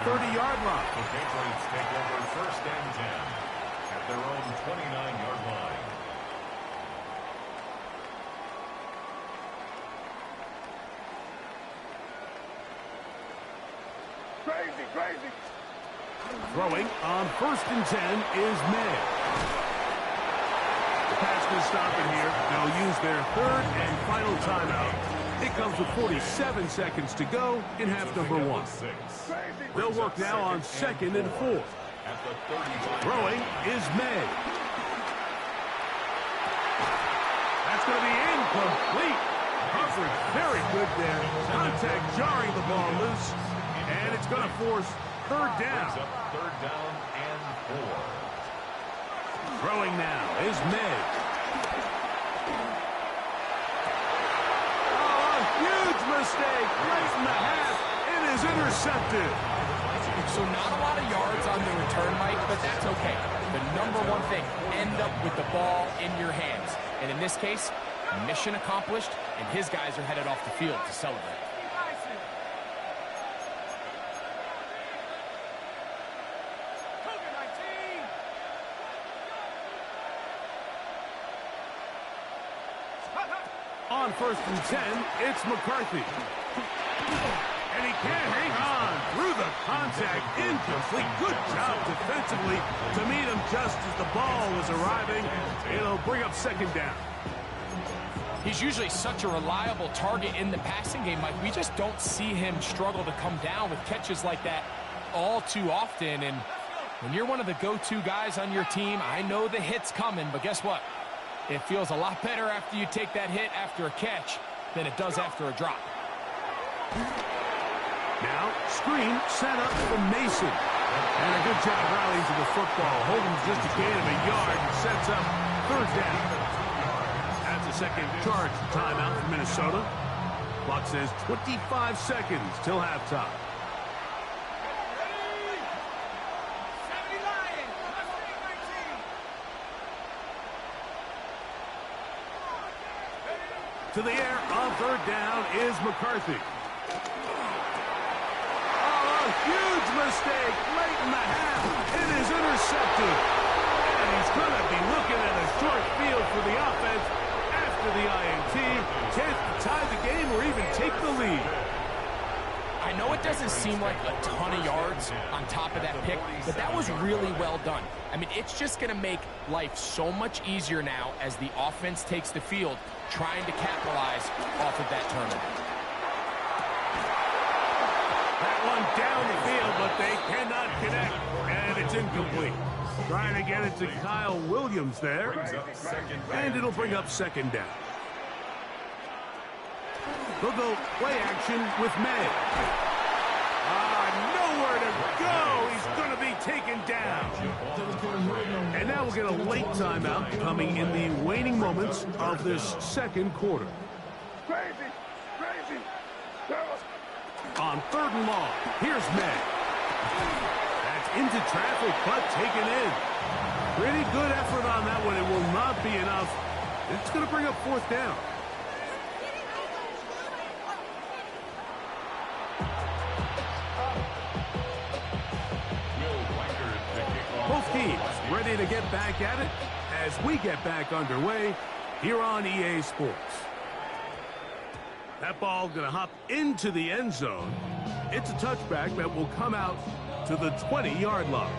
30-yard line. The Patriots take over 1st and 10 at their own 29-yard line. Crazy. Throwing on 1st and 10 is May. The pass is stopping here. They'll use their 3rd and final timeout. It comes with 47 seconds to go in half number 1. They'll work now on 2nd and 4. Throwing is May. That's going to be incomplete. Coverage very good there. Contact jarring the ball loose. And it's going to force 3rd down. 3rd down and 4. Throwing now is May. Oh, a huge mistake. Late in the half. It is intercepted. So not a lot of yards on the return, Mike, but that's okay. The number one thing, end up with the ball in your hands. And in this case, mission accomplished, and his guys are headed off the field to celebrate. On 1st and 10, it's McCarthy. And he can't hang on through the contact. Incomplete. Good job defensively to meet him just as the ball was arriving. It'll bring up 2nd down. He's usually such a reliable target in the passing game, Mike. We just don't see him struggle to come down with catches like that all too often. And when you're one of the go-to guys on your team, I know the hit's coming, but guess what? It feels a lot better after you take that hit after a catch than it does after a drop. Now, screen set up from Mason. And a good job rallying to the football. Holding just a gain of a yard and sets up 3rd down. That's a second charge timeout for Minnesota. Clock says 25 seconds till halftime. To the air on 3rd down is McCarthy. Oh, a huge mistake late in the half. It is intercepted. And he's going to be looking at a short field for the offense after the INT. Chance to tie the game or even take the lead. I know it doesn't seem like a ton of yards on top of that pick, but that was really well done. I mean, it's just going to make life so much easier now as the offense takes the field, trying to capitalize off of that turnover. That one down the field, but they cannot connect, and it's incomplete. Trying to get it to Kyle Williams there, and it'll bring up 2nd down. They'll go play action with May. Nowhere to go. He's going to be taken down. And now we'll get a late timeout coming in the waning moments of this 2nd quarter. Crazy. On 3rd and long, here's May. That's into traffic, but taken in. Pretty good effort on that one. It will not be enough. It's going to bring up 4th down. Both teams ready to get back at it as we get back underway here on EA Sports. That ball going to hop into the end zone. It's a touchback that will come out to the 20-yard line.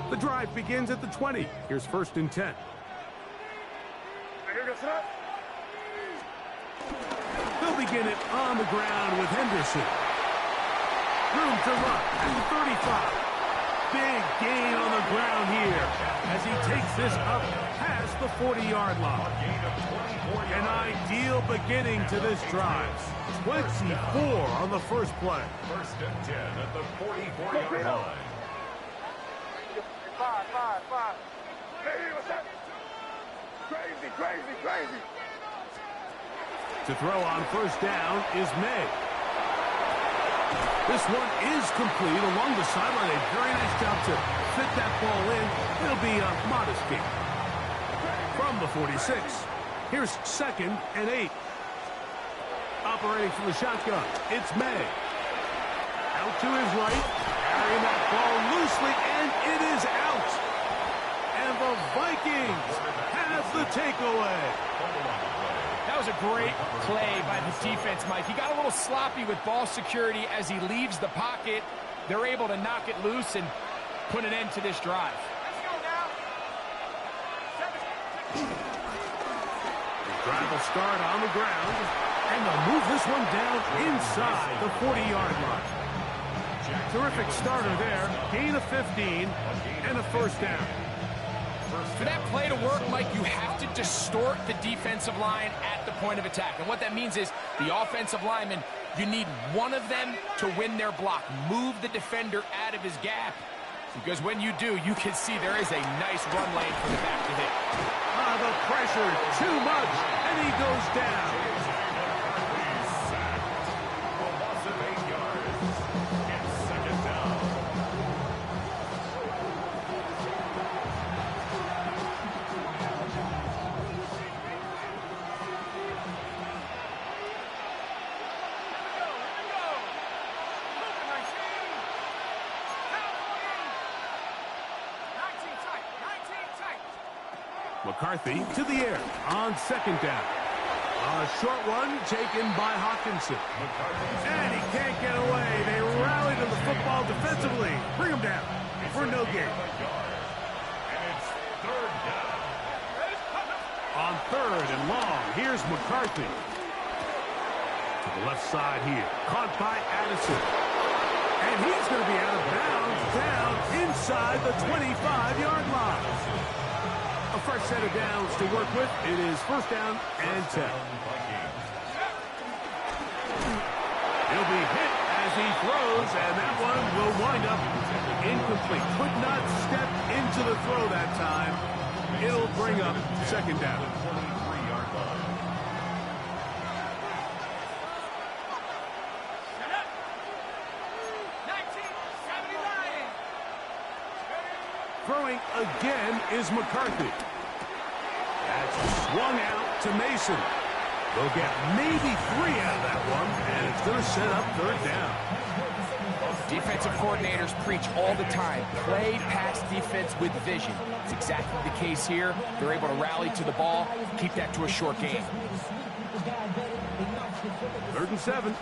The drive begins at the 20. Here's 1st and 10. They'll begin it on the ground with Henderson. Room to run at the 35. Big gain on the ground here as he takes this up past the 40-yard line. An ideal beginning to this drive. 24 on the first play. 1st and 10 at the 44-yard line. 5. Hey, what's that? Crazy. To throw on 1st down is May. This one is complete along the sideline. A very nice job to fit that ball in. It'll be a modest gain. From the 46, here's 2nd and 8. Operating from the shotgun, it's May. Out to his right. Carrying that ball loosely, and it is out. And the Vikings have the takeaway. That was a great play by the defense, Mike. He got a little sloppy with ball security as he leaves the pocket. They're able to knock it loose and put an end to this drive. Let's go now. The drive will start on the ground, and they'll move this one down inside the 40-yard line. Terrific starter there. Gain of 15 and a first down. For that play to work, Mike, you have to distort the defensive line at the point of attack. And what that means is the offensive lineman, you need one of them to win their block. Move the defender out of his gap. Because when you do, you can see there is a nice run lane for the back to hit. The pressure, too much, and he goes down. McCarthy to the air on second down. A short one taken by Hockenson. And he can't get away. They rally to the football defensively. Bring him down for no gain. On third and long, here's McCarthy. To the left side here. Caught by Addison. And he's going to be out of bounds down inside the 25-yard line. A fresh set of downs to work with. It is first down and 10. He'll be hit as he throws, and that one will wind up incomplete. Could not step into the throw that time. It'll bring up second down. Throwing again is McCarthy. That's swung out to Mason. They'll get maybe 3 out of that one, and it's going to set up third down. Defensive coordinators preach all the time, play pass defense with vision. It's exactly the case here. They're able to rally to the ball, keep that to a short game. 3rd and 7.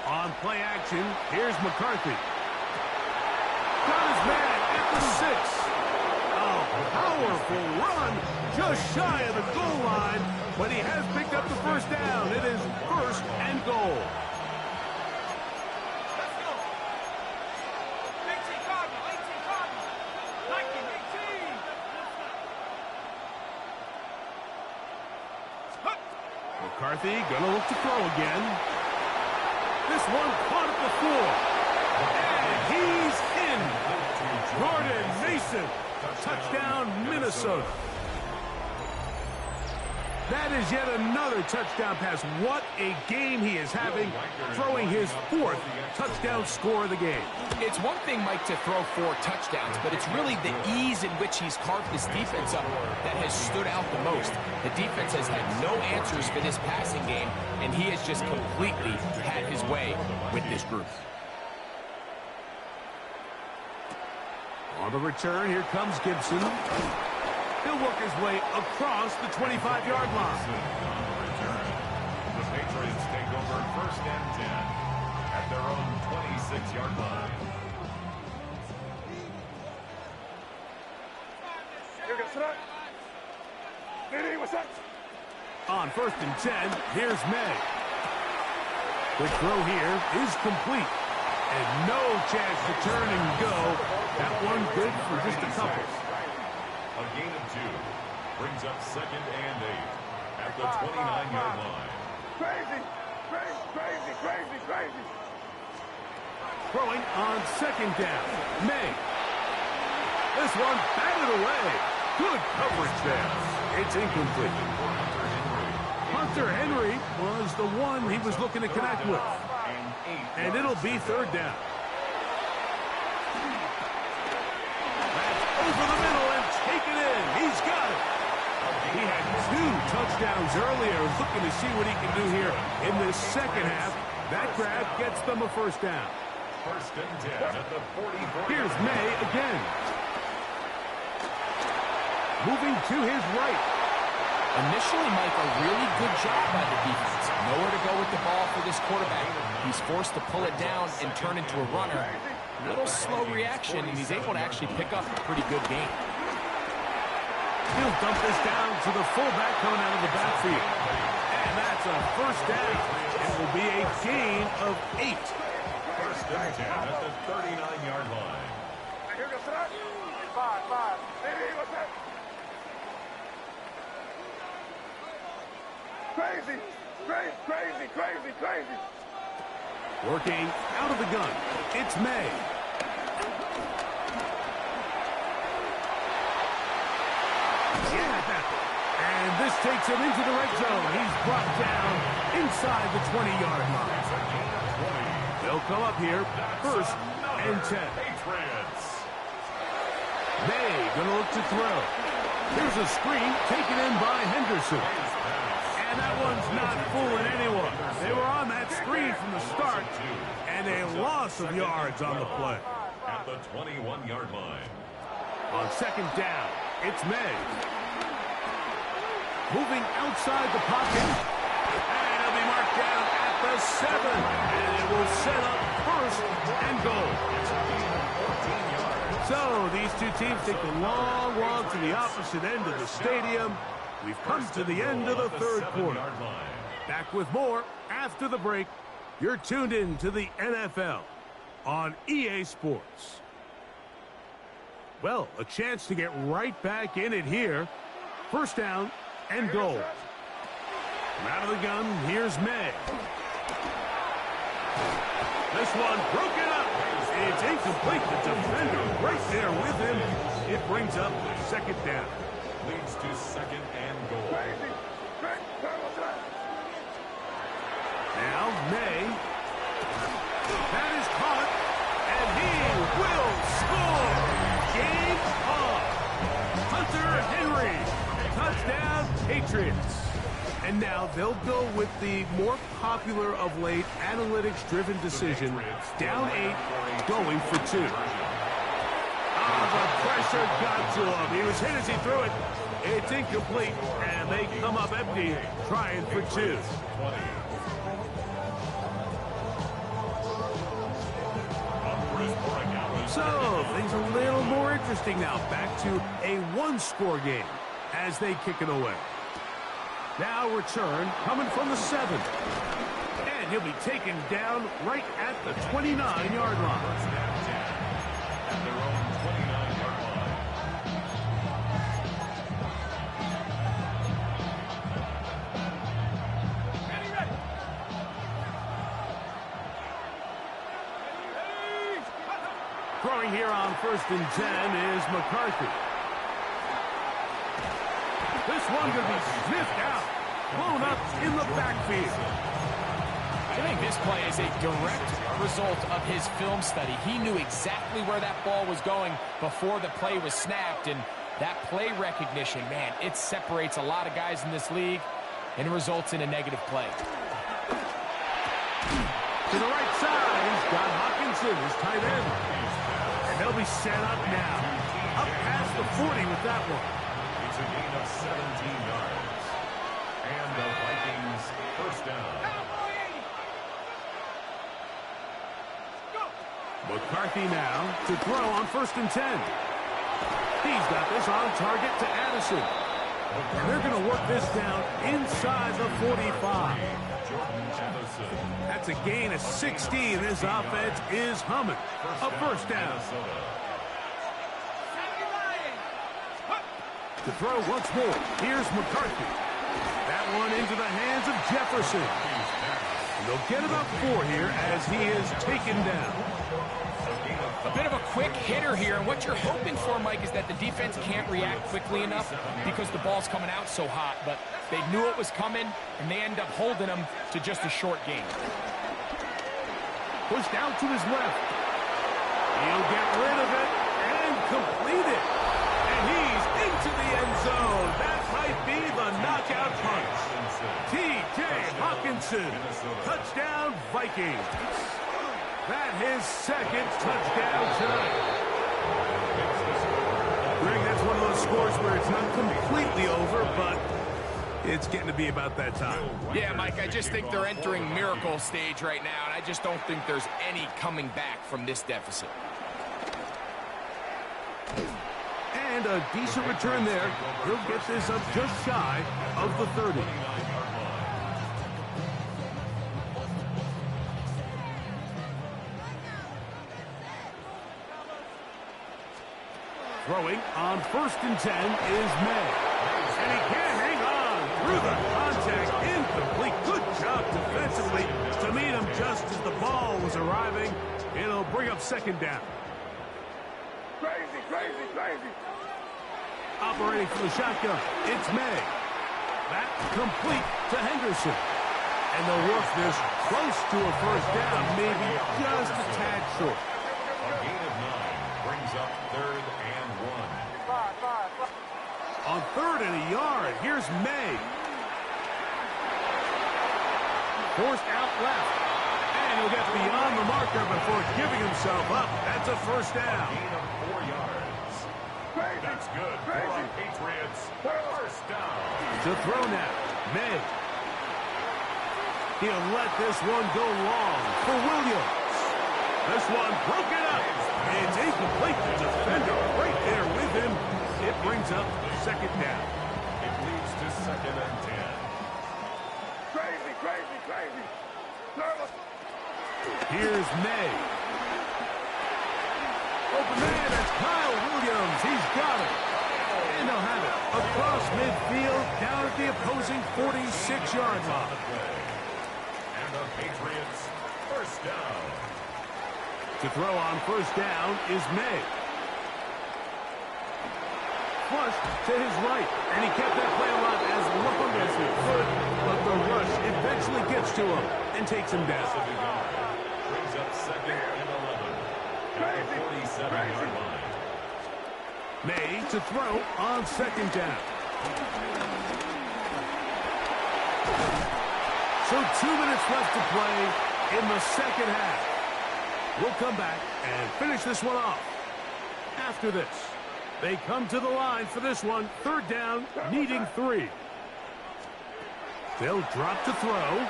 On play action, here's McCarthy. Got his man at the 6. A powerful run just shy of the goal line, but he has picked up the first down. It is first and goal. Let's go. 18 Cardinal, 18 Cardinal. 19, 18. McCarthy gonna look to throw again. This one caught at the 4. And he's in. Jordan Mason. Touchdown, Minnesota. That is yet another touchdown pass. What a game he is having, throwing his 4th touchdown score of the game. It's one thing, Mike, to throw 4 touchdowns, but it's really the ease in which he's carved this defense up that has stood out the most. The defense has had no answers for this passing game, and he has just completely had his way with this group. On the return, here comes Gibson. He'll work his way across the 25-yard line. The Patriots take over first and 10 at their own 26-yard line. On 1st and 10, here's May. The throw here is complete. And no chance to turn and go. That one good for just a couple. A gain of 2 brings up 2nd and 8 at the 29-yard line. Crazy, crazy, crazy, crazy, crazy. Throwing on 2nd down. May. This one batted away. Good coverage there. It's incomplete. Hunter Henry was the one he was looking to connect with. And it'll be 3rd down. That's over the middle and take it in. He's got it. He had 2 touchdowns earlier. Looking to see what he can do here in this second half. That grab gets them a first down. First and 10 at the 44. Here's May again. Moving to his right. Initially, Mike, a really good job by the defense. Nowhere to go with the ball for this quarterback. He's forced to pull it down and turn into a runner. Little slow reaction, and he's able to actually pick up a pretty good game. He'll dump this down to the fullback coming out of the backfield. And that's a first down. It will be a gain of 8. First and 10 at the 39-yard line. Crazy, crazy, crazy, crazy. Working out of the gun. It's May. And this takes him into the red zone. He's brought down inside the 20-yard line. They'll come up here, first and 10. May gonna look to throw. Here's a screen taken in by Henderson. And that one's not fooling anyone. They were on that screen from the start, and a loss of yards on the play. At the 21-yard line. On second down, it's May. Moving outside the pocket. And it'll be marked down at the 7. And it will set up first and goal. So these two teams take the long walk to the opposite end of the stadium. We've come to the end of the third quarter. Back with more after the break. You're tuned in to the NFL on EA Sports. Well, a chance to get right back in it here. First down and goal. From out of the gun, here's May. This one broken up. It's incomplete. The defender right there with him. It brings up second down. Leads to second and goal. Now, May. That is caught. And he will score. Game on. Hunter Henry. Touchdown, Patriots. And now they'll go with the more popular of late analytics-driven decision. Down 8, going for 2. Oh, the pressure got to him. He was hit as he threw it. It's incomplete, and they come up empty, trying for 2. So, things are a little more interesting now. Back to a one-score game as they kick it away. Now return coming from the 7. And he'll be taken down right at the 29-yard line. At their own 29-yard line. Throwing here on first and 10 is McCarthy. This one going to be sniffed out, blown up in the backfield. I think this play is a direct result of his film study. He knew exactly where that ball was going before the play was snapped, and that play recognition, man, it separates a lot of guys in this league, and it results in a negative play. To the right side, he's got Hockenson, his tight end. And they'll be set up now. Up past the 40 with that one. It's a gain of 17 yards. And the Vikings first down. McCarthy now to throw on first and 10. He's got this on target to Addison. And they're going to work this down inside the 45. That's a gain of 16. This offense is humming. A first down. To throw once more. Here's McCarthy. That one into the hands of Jefferson. And they'll get about 4 here as he is taken down. A bit of a quick hitter here, and what you're hoping for, Mike, is that the defense can't react quickly enough because the ball's coming out so hot, but they knew it was coming, and they end up holding them to just a short game. Pushed out to his left. He'll get rid of it and completed. And he's into the end zone. That might be the knockout punch. T.J. Hockenson, touchdown Vikings. That his second touchdown tonight. Greg, that's one of those scores where it's not completely over, but it's getting to be about that time. Yeah, Mike, I just think they're entering miracle stage right now, and I just don't think there's any coming back from this deficit. And a decent return there. He'll get this up just shy of the 30. Throwing on 1st and 10 is May. And he can't hang on through the contact. Incomplete. Good job defensively to meet him just as the ball was arriving. It'll bring up 2nd down. Crazy, crazy, crazy. Operating from the shotgun, it's May. That's complete to Henderson. And they'll work this close to a 1st down, maybe just a tad short. A gain of 9 brings up 3rd and 1. On 3rd and a yard, here's May. Forced out left. And he'll get beyond the marker before giving himself up. That's a 1st down. A gain of 4 yards. That's good for the Patriots. 1st down. To throw now, May. He'll let this one go long for Williams. This one broken up. It's incomplete. The defender right there with him. It brings up 2nd down. It leads to 2nd and 10. Crazy, crazy, crazy. Nervous. Here's May. Open man, that's Kyle Williams. He's got it. And they'll have it across midfield down at the opposing 46-yard line. And the Patriots 1st down. To throw on 1st down is May. Flush to his right, and he kept that play alive as long as he could, but the rush eventually gets to him and takes him down. Brings up 2nd and 11. At the 47-yard line. May to throw on 2nd down. So 2 minutes left to play in the 2nd half. We'll come back and finish this one off. After this, they come to the line for this one. 3rd down, needing 3. They'll drop to throw.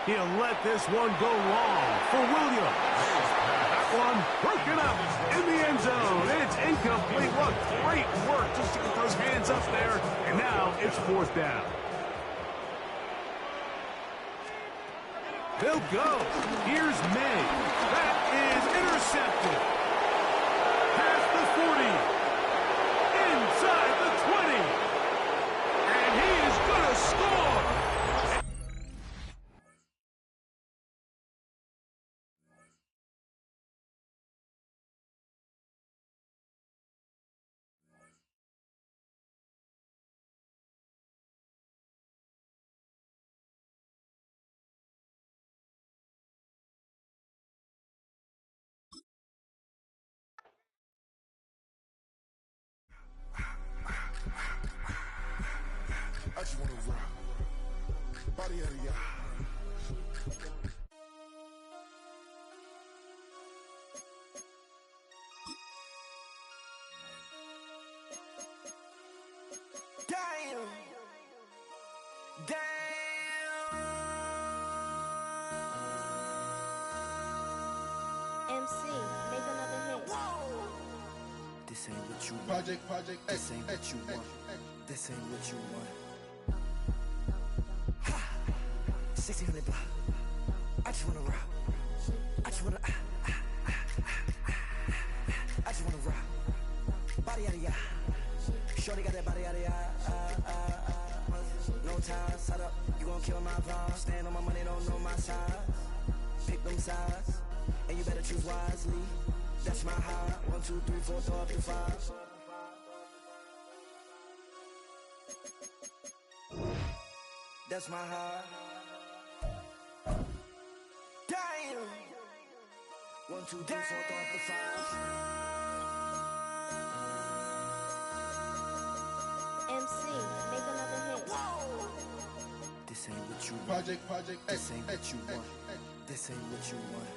He'll let this one go long for Williams. That one broken up in the end zone. It's incomplete. What great work just to get those hands up there. And now it's 4th down. They'll go. Here's May. That is intercepted. Past the 40. Inside the 20. And he is going to score. I just wanna rock. Body out of y'all. Damn. MC, make another hit. This ain't what you want. Project This X, ain't X, what you X, want. X. This ain't what you want. Ha! 1600 block. I just wanna rock. I just wanna. I just wanna rock. Body out of ya. Shorty got that body out of ya. No time, set up. You gon' kill my vibe. Stand on my money, don't know my size. Pick them sides, and you better choose wisely. That's my high. 1, 2, 3, 4, throw up to 5. That's my high. Damn. 1, 2, 3, 4, throw up the 5. MC, make another hit. This ain't what you want. Project This ain't what you want. This ain't what you want.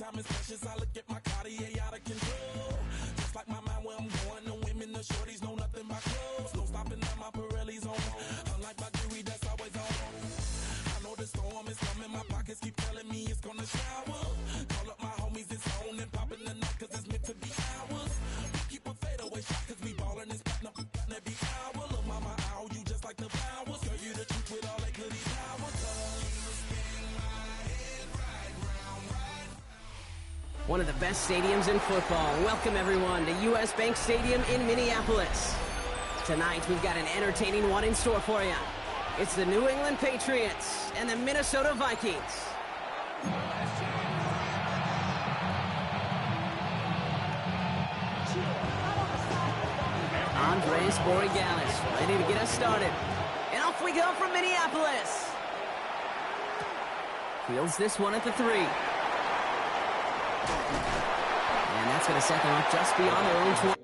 Time is precious, I look at my Cartier out of control. Just like my mind where I'm going, the women, the shorties know nothing but clothes. No stopping at my Pirelli's on. Unlike my jewelry that's always on. I know the storm is coming, my pockets keep telling me it's gonna shower. Call up my homies, it's on and popping the night cause it's meant to be ours. We keep a fadeaway shot cause we ballin' and spittin' up every hour. Look mama, ow, you just like the flowers. Girl, you the truth with all that goodies powers. One of the best stadiums in football. Welcome, everyone, to U.S. Bank Stadium in Minneapolis. Tonight, we've got an entertaining one in store for you. It's the New England Patriots and the Minnesota Vikings. Andres Borregales ready to get us started. And off we go from Minneapolis. Fields this one at the 3. And that's going to set them up just beyond their own 20.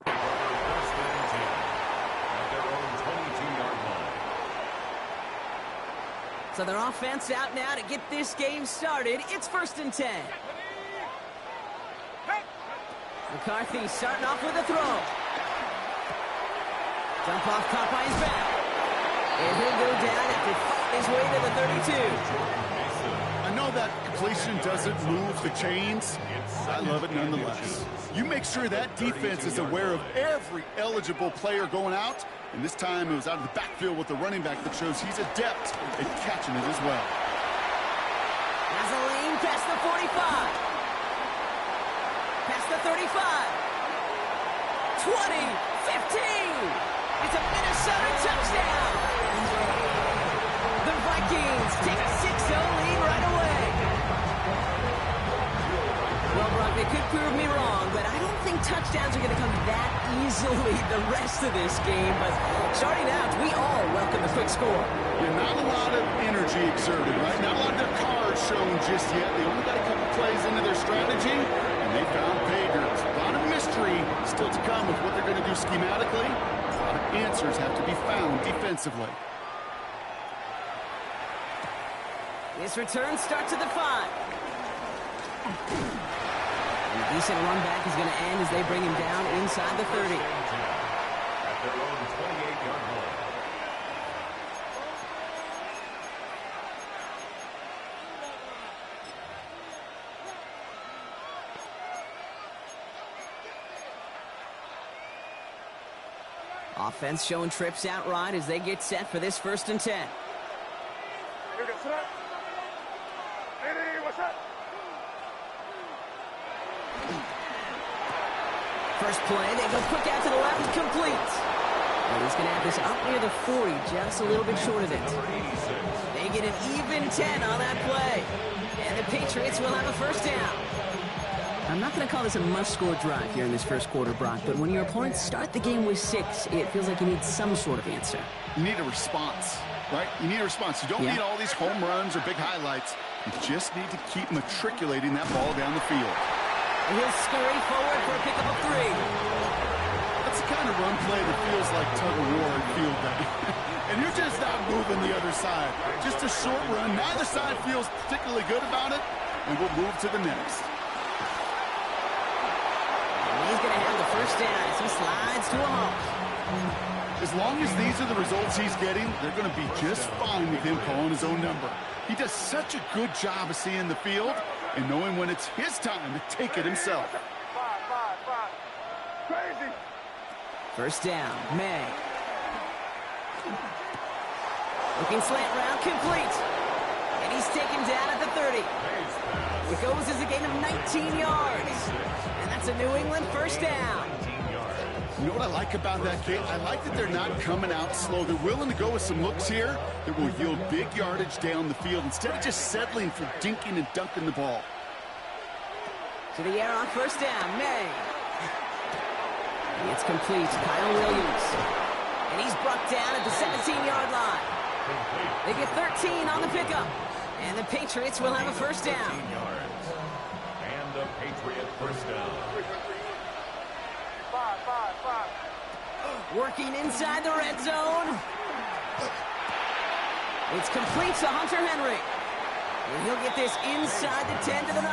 First and 10 at their own 22-yard line. So their offense out now to get this game started. It's 1st and 10. McCarthy starting off with a throw. Jump off caught by his back. And he'll go down after fighting his way to the 32. I know that completion doesn't move the chains. I love it nonetheless. You make sure that defense is aware of every eligible player going out. And this time it was out of the backfield with the running back that shows he's adept at catching it as well. Vaseline past the 45. Past the 35. 20. 15. It's a Minnesota touchdown. The Vikings take a 6-0 lead right away. Well, Brock, they could prove me wrong, but I don't think touchdowns are going to come that easily the rest of this game. But starting out, we all welcome the quick score. Yeah, not a lot of energy exerted, right? Not a lot of their cards shown just yet. They only got a couple plays into their strategy, and they found pay dirt. A lot of mystery still to come with what they're going to do schematically. A lot of answers have to be found defensively. This return starts at the 5. And a decent run back is going to end as they bring him down inside the 30. At their own 28-yard line. Offense showing trips out right as they get set for this 1st and 10. First play, they go quick out to the left, complete. And he's going to have this up near the 40, just a little bit short of it. They get an even 10 on that play. And the Patriots will have a 1st down. I'm not going to call this a must-score drive here in this 1st quarter, Brock, but when your opponents start the game with 6, it feels like you need some sort of answer. You need a response, right? You need a response. You don't need all these home runs or big highlights. You just need to keep matriculating that ball down the field. And he'll scurry forward for a pickup of 3. That's the kind of run play that feels like tug-of-war in field day. And you're just not moving the other side. Just a short run. Neither side feels particularly good about it, and we'll move to the next. And he's going to have the 1st down as he slides to a halt. As long as these are the results he's getting, they're going to be just fine with him calling his own number. He does such a good job of seeing the field and knowing when it's his time to take it himself. Crazy. 1st down, May. Looking slant route, complete. And he's taken down at the 30. It goes as a gain of 19 yards. And that's a New England 1st down. You know what I like about that game? I like that they're not coming out slow. They're willing to go with some looks here that will yield big yardage down the field instead of just settling for dinking and dunking the ball. To the air on 1st down, May. It's complete, Kyle Williams. And he's brought down at the 17-yard line. They get 13 on the pickup. And the Patriots will have a 1st down. And the Patriot 1st down. Working inside the red zone. It's complete to Hunter Henry. And he'll get this inside the 10 to the 9.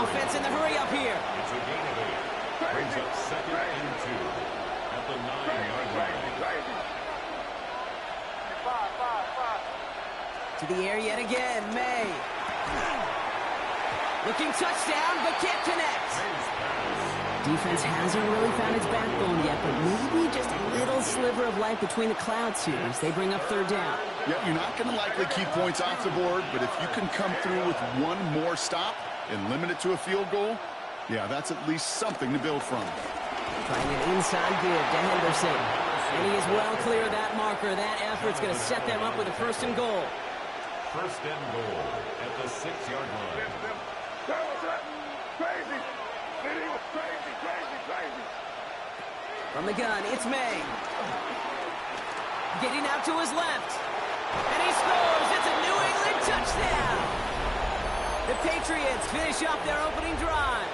Offense in the hurry up here. It's a gain of 8. Brings up 2nd and 2 at the 9-yard line. To the air yet again, May. Looking touchdown, but can't connect. Defense hasn't really found its backbone yet, but maybe just a little sliver of light between the clouds here as they bring up 3rd down. Yeah, you're not going to likely keep points off the board, but if you can come through with one more stop and limit it to a field goal, yeah, that's at least something to build from. Trying an inside give to Henderson. And he is well clear of that marker. That effort's going to set them up with a 1st and goal. 1st and goal at the 6-yard line. Crazy. Crazy, crazy, crazy. From the gun, it's May. Getting out to his left. And he scores. It's a New England touchdown. The Patriots finish off their opening drive.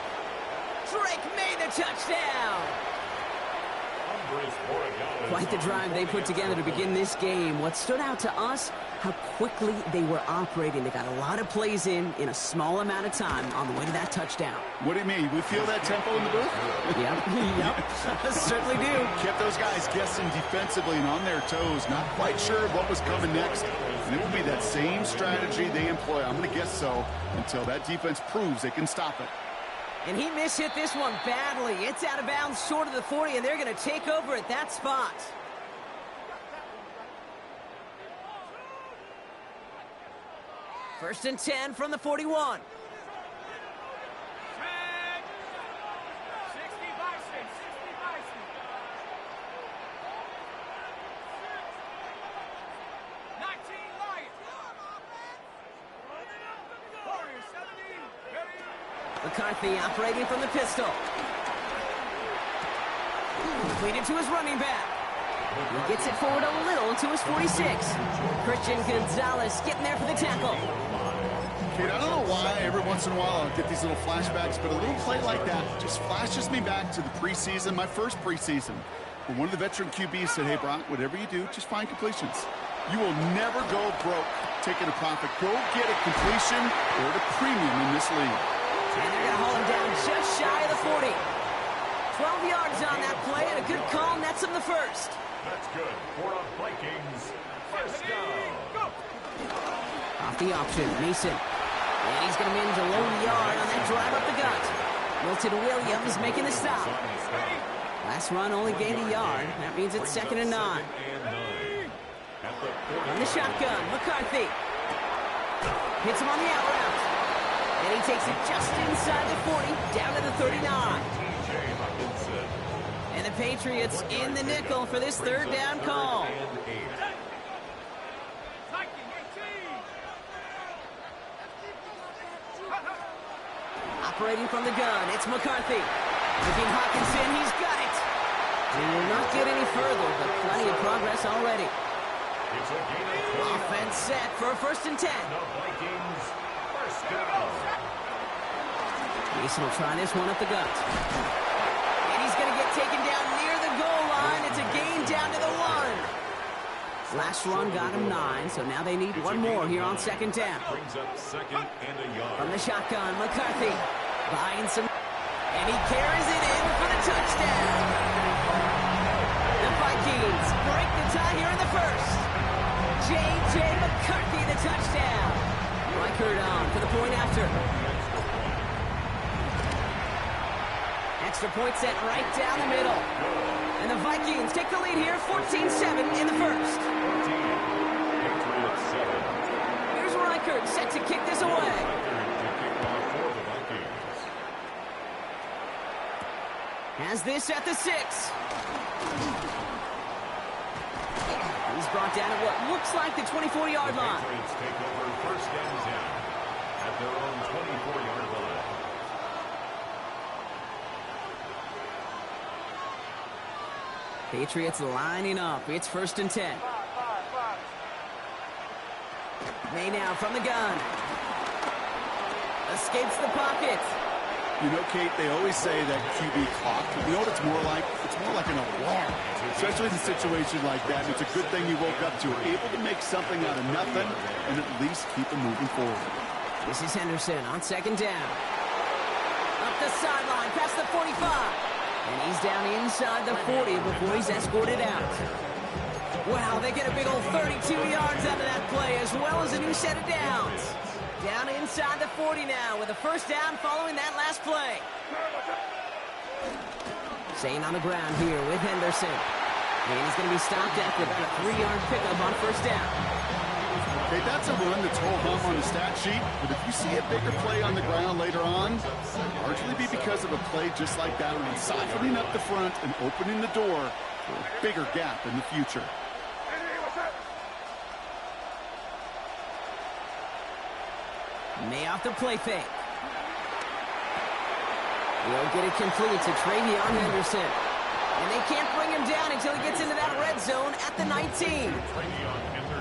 Drake made the touchdown. Quite the drive they put together to begin this game. What stood out to us, how quickly they were operating. They got a lot of plays in a small amount of time on the way to that touchdown. What do you mean? We feel that tempo in the booth? Yep. Certainly do. Kept those guys guessing defensively and on their toes, not quite sure what was coming next. And it will be that same strategy they employ, I'm going to guess so, until that defense proves they can stop it. And he mishit this one badly. It's out of bounds short of the 40, and they're going to take over at that spot. First and 10 from the 41. McCarthy operating from the pistol. Completed to his running back. He gets it forward a little to his 46. Christian Gonzalez getting there for the tackle. Kate, I don't know why every once in a while I'll get these little flashbacks, but a little play like that just flashes me back to the preseason, my first preseason. When one of the veteran QBs said, hey, Brock, whatever you do, just find completions. You will never go broke taking a profit. Go get a completion or at a premium in this league. And they're going to haul him down just shy of the 40. 12 yards on that play, and a good call nets him the first. That's good for the Vikings. 1st down. Off the option, Mason. And he's going to manage a low yard on that drive up the gut. Milton Williams making the stop. Last run only gained a yard. That means it's 2nd and 9. On the shotgun, McCarthy. Hits him on the out route. And he takes it just inside the 40, down to the 39. And the Patriots in the nickel for this 3rd down call. Operating from the gun, it's McCarthy. Looking Hawkinson, he's got it. He will not get any further, but plenty of progress already. Offense set for a 1st and 10. Mason will try this one up the gut. And he's going to get taken down near the goal line. It's a gain down to the 1. Last run got him 9, so now they need one more here on 2nd down. From the shotgun, McCarthy buying some, and he carries it in for the touchdown. The Vikings break the tie here in the 1st. J.J. McCarthy, the touchdown. Reichert on for the point after. Extra point set right down the middle. And the Vikings take the lead here, 14-7 in the 1st. Here's Reichert set to kick this away. Has this at the 6. He's brought down at what looks like the 24-yard line. Patriots take over 1st and 10 at their own 24-yard line. Patriots lining up. It's 1st and 10. May now from the gun. Escapes the pocket. You know, Kate, they always say that QB clock. You know what it's more like? It's more like an alarm. Especially in a situation like that. It's a good thing you woke up to it. Able to make something out of nothing and at least keep them moving forward. This is Henderson on 2nd down. Up the sideline, past the 45. And he's down inside the 40 before he's escorted out. Wow, they get a big old 32 yards out of that play, as well as a new set of downs. Down inside the 40 now with a 1st down following that last play. Staying on the ground here with Henderson. And he's going to be stopped after about a 3-yard pickup on 1st down. Okay, that's a run that's whole hum on the stat sheet, but if you see a bigger play on the ground later on, it'll largely be because of a play just like that one, softening up the front and opening the door for a bigger gap in the future. May off the play fake. He'll get it complete to Travion Henderson. And they can't bring him down until he gets into that red zone at the 19.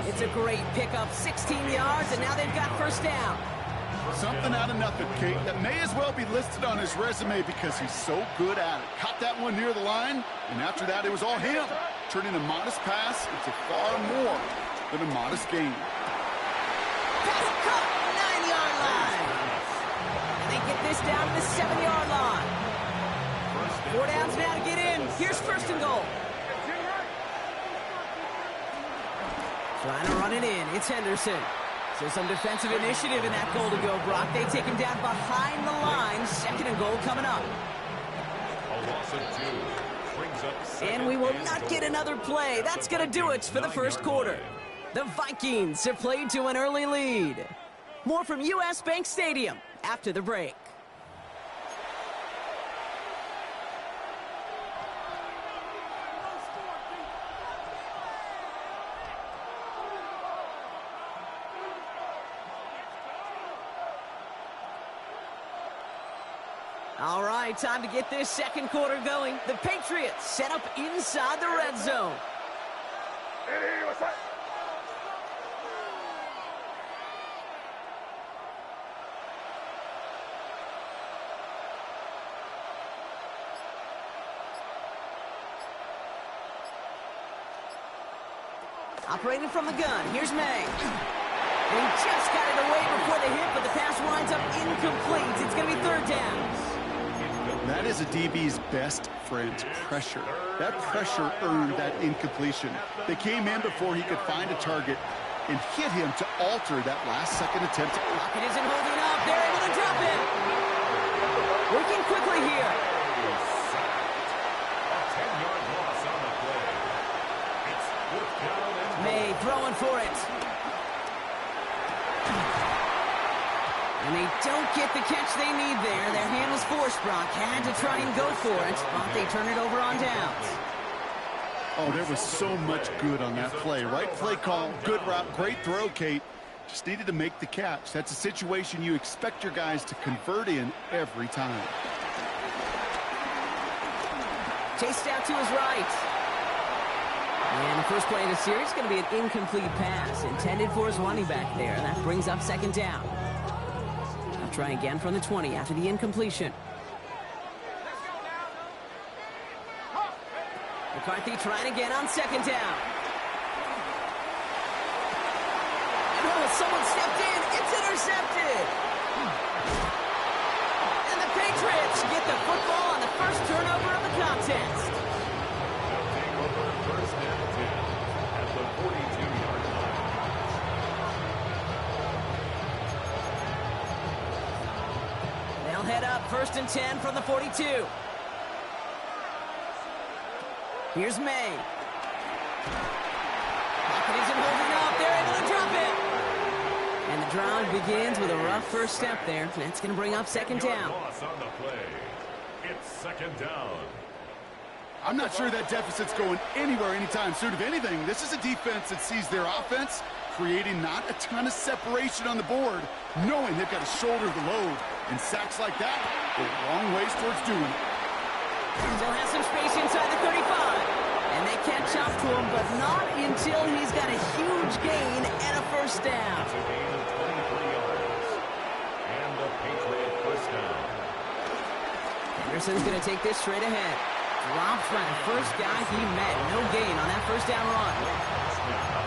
It's a great pickup, 16 yards, and now they've got 1st down. Something out of nothing, Kate, that may as well be listed on his resume because he's so good at it. Caught that one near the line, and after that, it was all him. Turning a modest pass into far more than a modest gain. Pass cut, 9-yard line. And they get this down to the 7-yard line. 4 downs now to get in. Here's 1st and goal. Trying to run it in. It's Henderson. So some defensive initiative in that goal to go, Brock. They take him down behind the line. 2nd and goal coming up. A loss of 2 brings up And we will not get another play. That's going to do it for the 1st quarter. The Vikings have played to an early lead. More from U.S. Bank Stadium after the break. All right, time to get this 2nd quarter going. The Patriots set up inside the red zone. Operating from the gun, here's May. And he just got it away before the hit, but the pass winds up incomplete. It's going to be 3rd down. That is a DB's best friend, pressure. That pressure earned that incompletion. They came in before he could find a target and hit him to alter that last-second attempt. Lockett isn't holding up. They're able to drop it. Working quickly here. throwing for it. And they don't get the catch they need there. Their hand was forced, Brock. Had to try and go for it, but they turn it over on downs. Oh, there was so much good on that play. Right play call, good route, great throw, Kate. Just needed to make the catch. That's a situation you expect your guys to convert in every time. Chased out to his right. And the first play of the series is going to be an incomplete pass intended for his running back there. That brings up second down. I'll try again from the 20 after the incompletion. McCarthy trying again on second down. Oh, someone stepped in. It's intercepted. And the Patriots get the football on the first turnover of the contest. They'll take over first and 10 at the 42-yard line. They'll head up first and 10 from the 42. Here's May. Pocket isn't holding up. They're able to drop it. And the drive begins with a rough first step there. That's going to bring up second down. Loss on the play. It's second down. I'm not sure that deficit's going anywhere anytime soon. If anything, this is a defense that sees their offense creating not a ton of separation on the board, knowing they've got to shoulder the load. And sacks like that go a long ways towards doing it. Still has some space inside the 35. And they catch up to him, but not until he's got a huge gain and a first down. It's a gain of 23 yards. And the Patriot first down. Henderson's going to take this straight ahead. Drops by the first guy he met. No gain on that first down run.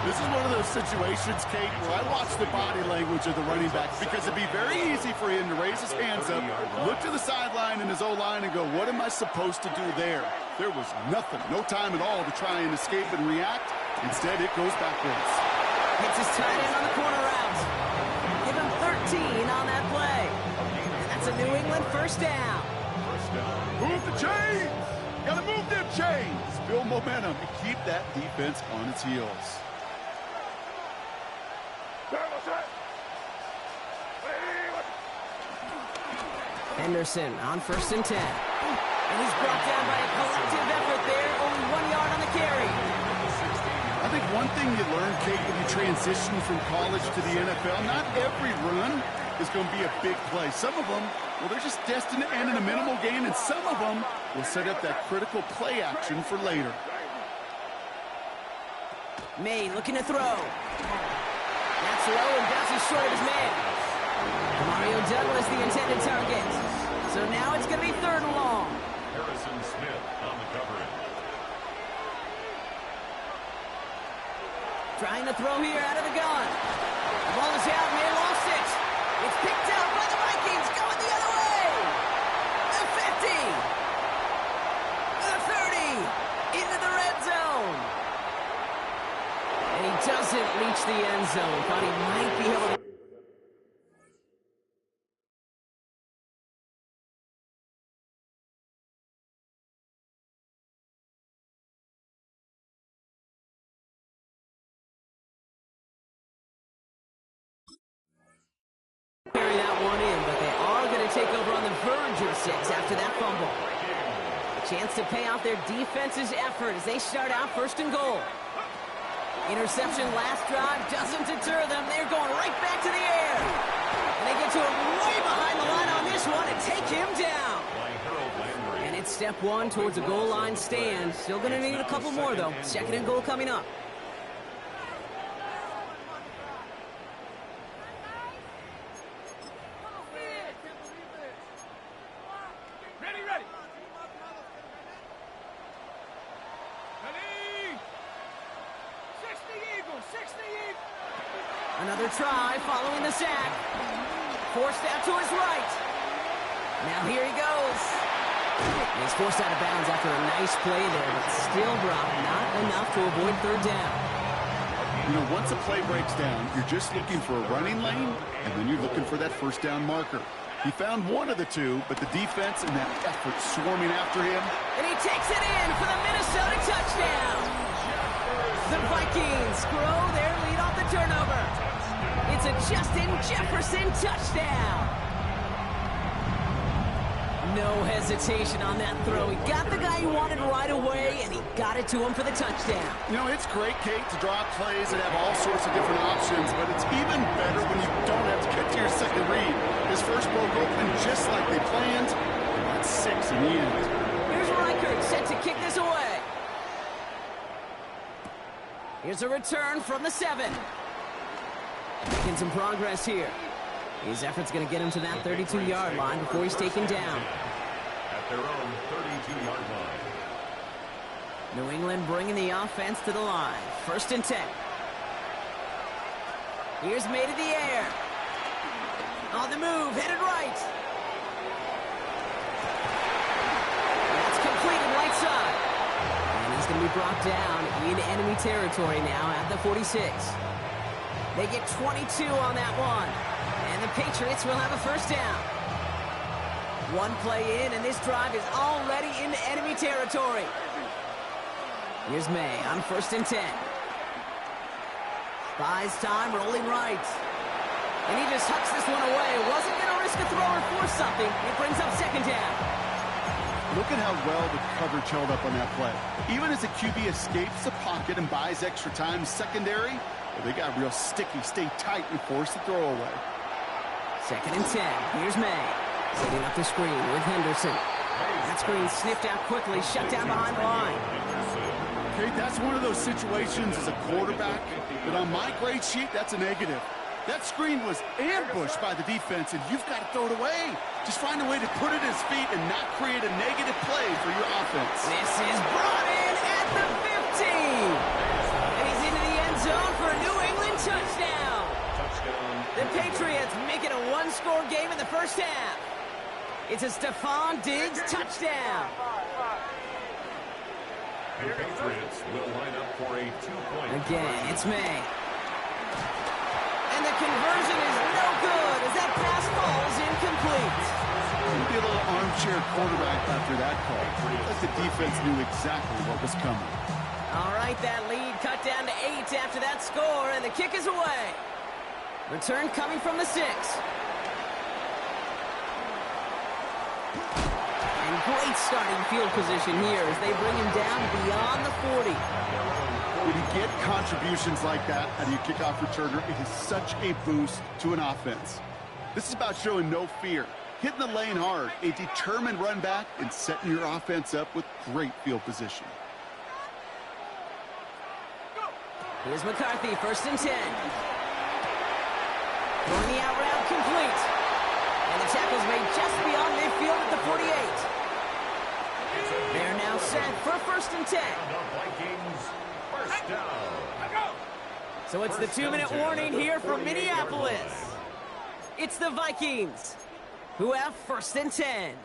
This is one of those situations, Kate, where I watch the body language of the running back because it'd be very easy for him to raise his hands up, look to the sideline in his O-line and go, what am I supposed to do there? There was nothing, no time at all to try and escape and react. Instead, it goes backwards. Hits his tight end on the corner route. Give him 13 on that play. And that's a New England first down. Move the chains! Gotta move them chains! Build momentum and keep that defense on its heels. Henderson on first and 10. And he's brought down by a collective effort there. Only 1 yard on the carry. I think one thing you learn, Kate, when you transition from college to the NFL, not every run is going to be a big play. Some of them, well, they're just destined to end in a minimal gain, and some of them will set up that critical play action for later. May looking to throw. That's low and bounces short of his man. Mario Douglas the intended target. So now it's going to be third and long. Harrison Smith on the coverage. Trying to throw here out of the gun. The ball is out and they lost it. It's picked out by the Vikings going the other way. The 50. The 30. Into the red zone. And he doesn't reach the end zone. Thought he might be able to. Carry that one in, but they are going to take over on the verge of 6 after that fumble. A chance to pay off their defense's effort as they start out first and goal. Interception last drive doesn't deter them. They're going right back to the air. And they get to him way behind the line on this one and take him down. And it's step one towards a goal line stand. Still going to need a couple more, though. Second and goal coming up. Another try following the sack. Forced out to his right. Now here he goes. He's forced out of bounds after a nice play there, but still, Brock, not enough to avoid third down. You know, once a play breaks down, you're just looking for a running lane, and then you're looking for that first down marker. He found one of the two, but the defense and that effort swarming after him. And he takes it in for the Minnesota touchdown. The Vikings grow their lead off the turnover. It's a Justin Jefferson touchdown. No hesitation on that throw. He got the guy he wanted right away, and he got it to him for the touchdown. You know, it's great, Kate, to draw up plays and have all sorts of different options, but it's even better when you don't have to get to your second read. His first broke open just like they planned, and that's 6 in the end. Here's Reichert set to kick this away. Here's a return from the 7. Making some progress here. His effort's going to get him to that 32-yard line before he's taken down. At their own 32-yard line. New England bringing the offense to the line. 1st and 10. Here's made in the air. On the move, headed right. That's completed right side. And he's going to be brought down in enemy territory now at the 46. They get 22 on that one. And the Patriots will have a 1st down. One play in, and this drive is already into enemy territory. Here's May on 1st and 10. Buys time, rolling right. And he just hucks this one away. Wasn't going to risk a throw or force something. It brings up 2nd down. Look at how well the coverage held up on that play. Even as the QB escapes the pocket and buys extra time secondary, well, they got real sticky. Stay tight and force the throw away. 2nd and 10. Here's May. Setting up the screen with Henderson. That screen sniffed out quickly, shut down behind the line. Okay, that's one of those situations as a quarterback that on my grade sheet, that's a negative. That screen was ambushed by the defense, and you've got to throw it away. Just find a way to put it at his feet and not create a negative play for your offense. This is brought in at the 15. And he's into the end zone for a New England touchdown. The Patriots make it a one-score game in the 1st half. It's a Stephon Diggs touchdown. The Patriots will line up for a 2-point. Again, it's May. And the conversion is no good as that pass falls incomplete. Maybe a little armchair quarterback after that call. Like the defense knew exactly what was coming. All right, that lead cut down to 8 after that score, and the kick is away. Return coming from the 6. And great starting field position here as they bring him down beyond the 40. When you get contributions like that out of your kickoff returner, it is such a boost to an offense. This is about showing no fear, hitting the lane hard, a determined run back, and setting your offense up with great field position. Here's McCarthy, 1st and 10. Throwing the out route complete. And the tackle's made just beyond midfield at the 48. They're now set for 1st and 10. So it's the 2-minute warning here from Minneapolis. It's the Vikings who have 1st and 10.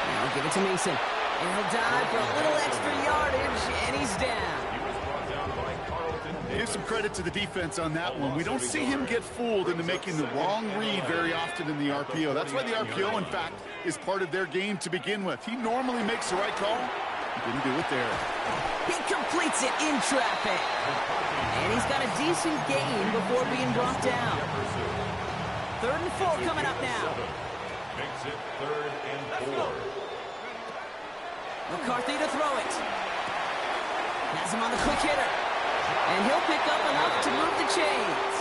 Now give it to Mason. And he'll dive for a little extra yardage, and he's down. Give some credit to the defense on that one. We don't see him get fooled into making the wrong read very often in the RPO. That's why the RPO, in fact, is part of their game to begin with. He normally makes the right call. He didn't do it there. He completes it in traffic. And he's got a decent gain before being brought down. 3rd and 4 coming up now. Makes it 3rd and 4. McCarthy to throw it. Has him on the quick hitter. And he'll pick up enough to move the chains.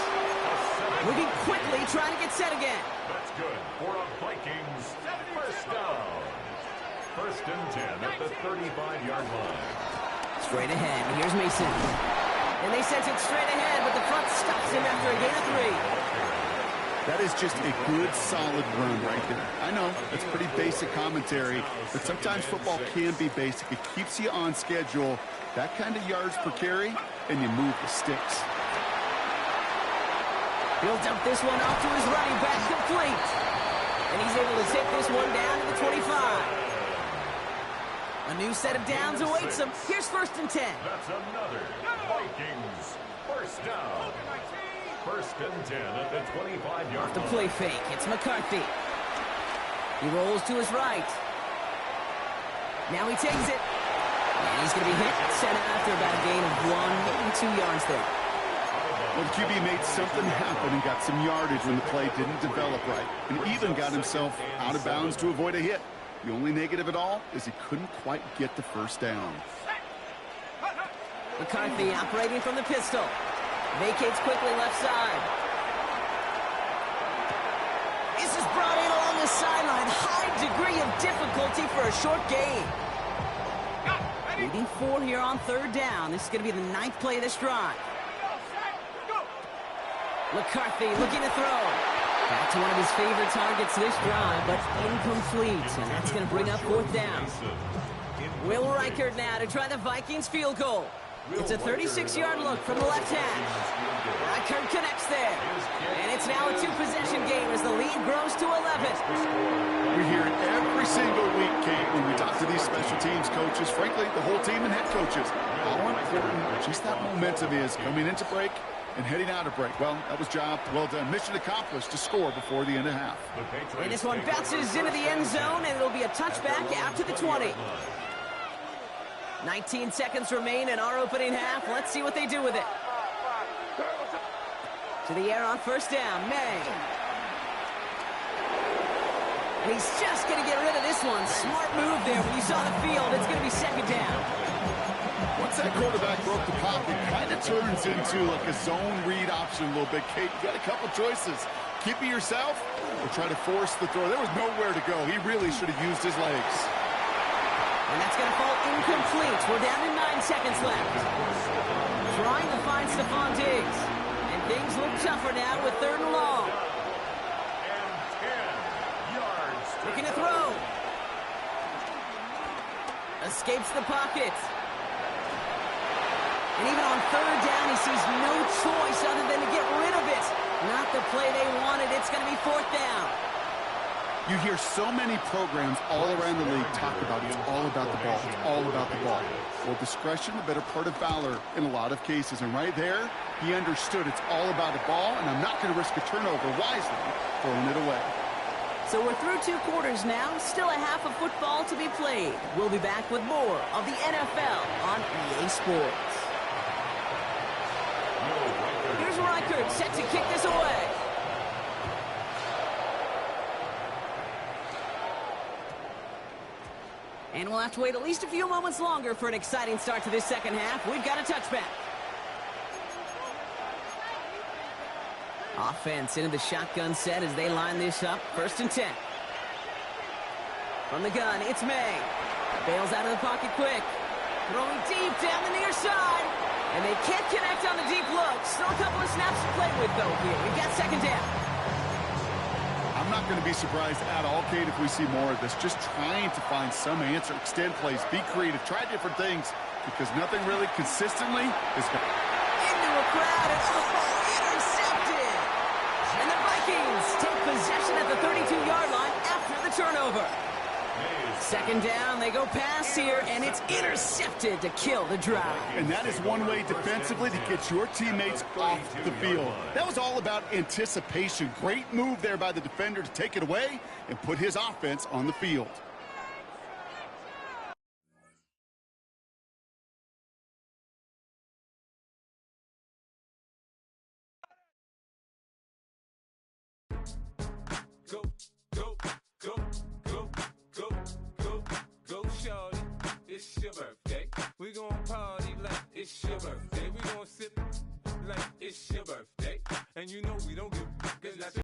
Moving quickly, trying to get set again. That's good for a Vikings 1st down. 1st and 10 at the 35-yard line. Straight ahead. Here's Mason. And they sent it straight ahead, but the front stops him after a gain of 3. That is just a good, solid run right there. I know, it's pretty basic commentary, but sometimes football can be basic. It keeps you on schedule. That kind of yards per carry, and you move the sticks. He'll dump this one off to his running back, complete. And he's able to take this one down to the 25. A new set of downs awaits him. Here's 1st and 10. That's another Vikings 1st down. 1st and 10 at the 25-yard line. Off the play fake, it's McCarthy. He rolls to his right. Now he takes it. And he's going to be hit, sent after about a gain of 1, maybe 2 yards there. Well, the QB made something happen and got some yardage when the play didn't develop right, and even got himself out of bounds to avoid a hit. The only negative at all is he couldn't quite get the first down. McCarthy operating from the pistol. Vacates quickly left side. This is brought in along the sideline. High degree of difficulty for a short gain. Leading 4 here on 3rd down. This is going to be the 9th play of this drive. McCarthy looking to throw. Back to one of his favorite targets this drive, but incomplete. And that's going to bring up 4th down. Will Reichard now to try the Vikings field goal. It's a 36-yard look from the left hash. Reichard connects there. And it's now a 2-possession game as the lead grows to 11. We hear it every single week, Kate, when we talk to these special teams coaches, frankly, the whole team and head coaches, how important just that momentum is coming into break and heading out of break. Well, that was job well done. Mission accomplished to score before the end of half. And this one bounces into the end zone, and it'll be a touchback after the 20. 19 seconds remain in our opening half. Let's see what they do with it. To the air on 1st down, May. And he's just going to get rid of this one. Smart move there. When you saw the field, it's going to be 2nd down. Once that quarterback broke the pocket, it kind of turns into like a zone read option a little bit. Kate, you got a couple choices. Keep it yourself or try to force the throw. There was nowhere to go. He really should have used his legs. And that's going to fall incomplete. We're down to 9 seconds left. Trying to find Stephon Diggs. And things look tougher now with 3rd and long. Looking to throw. Escapes the pocket. And even on 3rd down, he sees no choice other than to get rid of it. Not the play they wanted. It's going to be 4th down. You hear so many programs all around the league talk about it's all about the ball. It's all about the ball. Well, discretion, the better part of valor in a lot of cases. And right there, he understood it's all about the ball, and I'm not going to risk a turnover wisely, throwing it away. So we're through 2 quarters now. Still a half of football to be played. We'll be back with more of the NFL on EA Sports. Here's Reichard set to kick this away. And we'll have to wait at least a few moments longer for an exciting start to this 2nd half. We've got a touchback. Offense into the shotgun set as they line this up. 1st and 10. From the gun, it's May. Bails out of the pocket quick. Throwing deep down the near side. And they can't connect on the deep look. Still a couple of snaps to play with, though, here. We've got 2nd down. I'm not going to be surprised at all, Kate, if we see more of this. Just trying to find some answer, extend plays, be creative, try different things, because nothing really consistently is going to... Into a crowd, and intercepted! And the Vikings take possession at the 32-yard line after the turnover. 2nd down, they go pass here, and it's intercepted to kill the drive. And that is one way defensively to get your teammates off the field. That was all about anticipation. Great move there by the defender to take it away and put his offense on the field. Go.